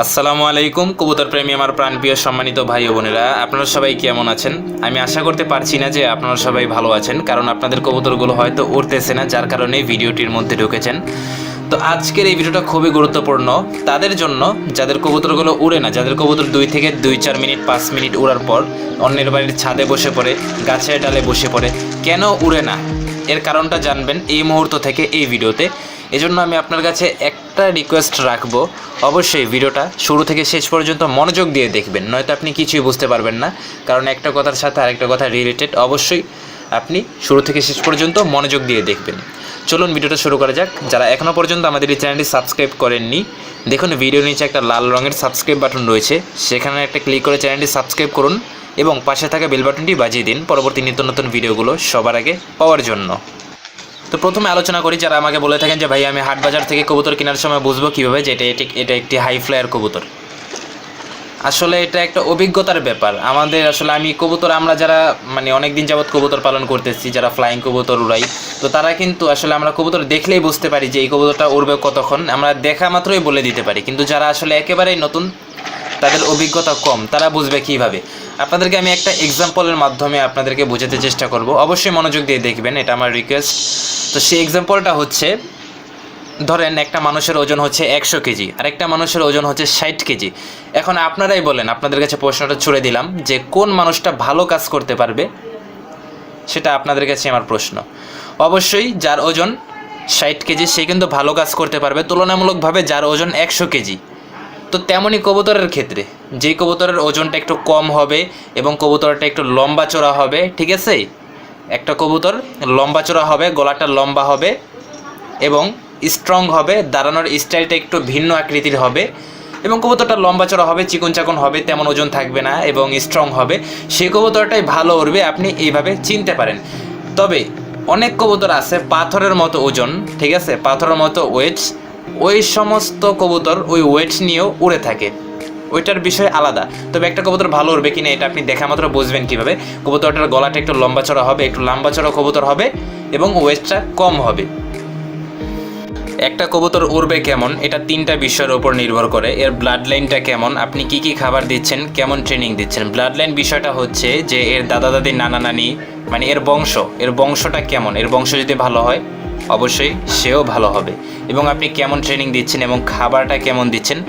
আসসালামু আলাইকুম কবুতর প্রেমী আমার প্রাণপ্রিয় সম্মানিত ভাই ও বোনেরা, আপনারা সবাই কেমন আছেন? আমি আশা করতে পারছি না যে আপনারা সবাই ভালো আছেন, কারণ আপনাদের কবুতরগুলো হয়তো উড়তেছে না, যার কারণে ভিডিওটির মধ্যে ঢুকেছেন। তো আজকের এই ভিডিওটা খুবই গুরুত্বপূর্ণ তাদের জন্য যাদের কবুতরগুলো উড়ে না, যাদের কবুতর 2 থেকে 2-4 মিনিট 5 মিনিট উড়ার পর অন্যের বাড়ির ছাদে বসে পড়ে, গাছের ডালে বসে পড়ে, কেন উড়ে না এর কারণটা জানবেন এই মুহূর্ত থেকে এই ভিডিওতে। এজন্য আমি আপনার কাছে একটা রিকোয়েস্ট রাখবো, অবশ্যই ভিডিওটা শুরু থেকে শেষ পর্যন্ত মনোযোগ দিয়ে দেখবেন, নয়তো আপনি কিছুই বুঝতে পারবেন না, কারণ একটা কথার সাথে আরেকটা কথা রিলেটেড। অবশ্যই আপনি শুরু থেকে শেষ পর্যন্ত মনোযোগ দিয়ে দেখবেন। চলুন ভিডিওটা শুরু করা যাক। যারা এখনও পর্যন্ত আমাদের এই চ্যানেলটি সাবস্ক্রাইব করেননি, দেখুন ভিডিওর নিচে একটা লাল রঙের সাবস্ক্রাইব বাটন রয়েছে, সেখানে একটা ক্লিক করে চ্যানেলটি সাবস্ক্রাইব করুন এবং পাশে থাকা বেল বাটনটি বাজিয়ে দিন পরবর্তী নিত্য নতুন ভিডিওগুলো সবার আগে পাওয়ার জন্য। তো প্রথমে আলোচনা করি, যারা আমাকে বলে থাকেন যে ভাই আমি হাট বাজার থেকে কবুতর কেনার সময় বুঝবো কীভাবে যে এটা একটি হাই ফ্লায়ার কবুতর। আসলে এটা একটা অভিজ্ঞতার ব্যাপার আমাদের। আসলে আমি কবুতর, আমরা যারা অনেক দিন যাবৎ কবুতর পালন করতেছি, যারা ফ্লাইং কবুতর উড়াই, তো তারা কিন্তু আসলে আমরা কবুতর দেখলেই বুঝতে পারি যে এই কবুতরটা উড়বে কতক্ষণ, আমরা দেখা মাত্রই বলে দিতে পারি। কিন্তু যারা আসলে একেবারেই নতুন, তাদের অভিজ্ঞতা কম, তারা বুঝবে কীভাবে। আপনাদেরকে আমি একটা এক্সাম্পলের মাধ্যমে আপনাদেরকে বোঝাতে চেষ্টা করব, অবশ্যই মনোযোগ দিয়ে দেখবেন, এটা আমার রিকোয়েস্ট। তো সেই এক্সাম্পলটা হচ্ছে, ধরেন একটা মানুষের ওজন হচ্ছে 100 কেজি আর একটা মানুষের ওজন হচ্ছে 60 কেজি। এখন আপনারাই বলেন, আপনাদের কাছে প্রশ্নটা ছুড়ে দিলাম যে কোন মানুষটা ভালো কাজ করতে পারবে, সেটা আপনাদের কাছে আমার প্রশ্ন। অবশ্যই যার ওজন 60 কেজি সে কিন্তু ভালো কাজ করতে পারবে তুলনামূলকভাবে যার ওজন 100 কেজি। তো তেমনই কবুতরের ক্ষেত্রে, যেই কবুতরের ওজনটা একটু কম হবে এবং কবুতরটা একটু লম্বা চড়া হবে, ঠিক আছে, একটা কবুতর লম্বা চড়া হবে, গলাটা লম্বা হবে এবং স্ট্রং হবে, দাঁড়ানোর স্টাইলটা একটু ভিন্ন আকৃতির হবে এবং কবুতরটা লম্বা চড়া হবে, চিকন চাকন হবে, তেমন ওজন থাকবে না এবং স্ট্রং হবে, সেই কবুতরটাই ভালো উড়বে, আপনি এইভাবে চিনতে পারেন। তবে অনেক কবুতর আছে পাথরের মতো ওজন, ঠিক আছে, পাথরের মতো ওয়েটস, ওই সমস্ত কবুতর ওই ওয়েট নিয়েও উড়ে থাকে, ওইটার বিষয় আলাদা। তবে একটা কবুতর ভালো উড়বে কিনা এটা আপনি দেখা মাত্র বুঝবেন কীভাবে, কবুতরটার গলাটা একটু লম্বা চড়া হবে, একটু লম্বা চড়া কবুতর হবে এবং ওয়েটটা কম হবে। একটা কবুতর উড়বে কেমন, এটা 3টা বিষয়ের উপর নির্ভর করে। এর ব্লাড লাইনটা কেমন, আপনি কি কি খাবার দিচ্ছেন, কেমন ট্রেনিং দিচ্ছেন। ব্লাড লাইন বিষয়টা হচ্ছে যে এর দাদা দাদি নানা নানি, এর বংশটা কেমন, এর বংশ যদি ভালো হয় অবশ্যই সেও ভালো হবে, এবং আপনি কেমন ট্রেনিং দিচ্ছেন এবং খাবারটা কেমন দিচ্ছেন,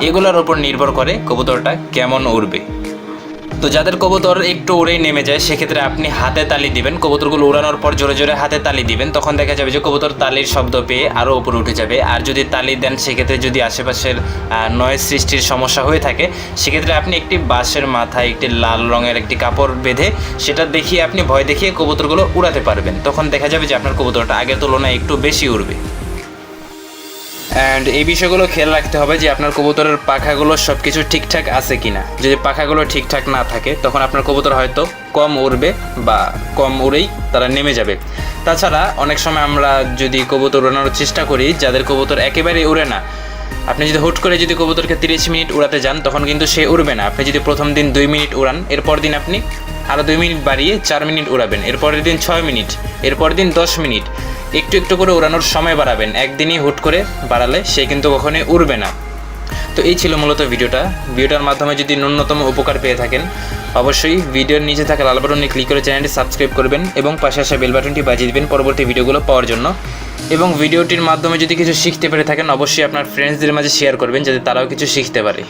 এগুলোর উপর নির্ভর করে কবুতরটা কেমন উড়বে। তো যাদের কবুতর একটু উড়েই নেমে যায়, সেক্ষেত্রে আপনি হাতে তালি দিবেন, কবুতরগুলো উড়ানোর পর জোরে জোরে হাতে তালি দিবেন, তখন দেখা যাবে যে কবুতর তালির শব্দ পেয়ে আরও উপরে উঠে যাবে। আর যদি তালি দেন, সেক্ষেত্রে যদি আশেপাশের নয়েজ সৃষ্টির সমস্যা হয়ে থাকে, সেক্ষেত্রে আপনি একটি বাঁশের মাথায় একটি লাল রঙের একটি কাপড় বেঁধে সেটা দেখিয়ে, আপনি ভয় দেখিয়ে কবুতরগুলো উড়াতে পারবেন, তখন দেখা যাবে যে আপনার কবুতরটা আগের তুলনায় একটু বেশি উড়বে। অ্যান্ড এই বিষয়গুলো খেয়াল রাখতে হবে যে আপনার কবুতরের পাখাগুলো সব কিছু ঠিকঠাক আছে কিনা। যদি পাখাগুলো ঠিকঠাক না থাকে, তখন আপনার কবুতর হয়তো কম উড়বে বা কম উড়েই তারা নেমে যাবে। তাছাড়া অনেক সময় আমরা যদি কবুতর উড়ানোর চেষ্টা করি, যাদের কবুতর একেবারেই উড়ে না, আপনি যদি হুট করে যদি কবুতরকে 30 মিনিট উড়াতে যান, তখন কিন্তু সে উড়বে না। আপনি যদি প্রথম দিন 2 মিনিট উড়ান, এরপর দিন আপনি আরও 2 মিনিট বাড়িয়ে 4 মিনিট উড়াবেন, এরপরের দিন 6 মিনিট, এরপর দিন 10 মিনিট, একটু একটু করে উড়ানোর সময় বাড়াবেন। একদিনই হুট করে বাড়ালে সে কিন্তু কখনোই উড়বে না। তো এই ছিল মূলত ভিডিওটার মাধ্যমে যদি ন্যূনতম উপকার পেয়ে থাকেন, অবশ্যই ভিডিওর নিচে থাকা লাল বাটনে ক্লিক করে চ্যানেলটি সাবস্ক্রাইব করবেন এবং পাশে আসা বেল বাটনটি বাজিয়ে দেবেন পরবর্তী ভিডিওগুলো পাওয়ার জন্য। এবং ভিডিওটির মাধ্যমে যদি কিছু শিখতে পেরে থাকেন, অবশ্যই আপনার ফ্রেন্ডসদের মাঝে শেয়ার করবেন, যাতে তারাও কিছু শিখতে পারে।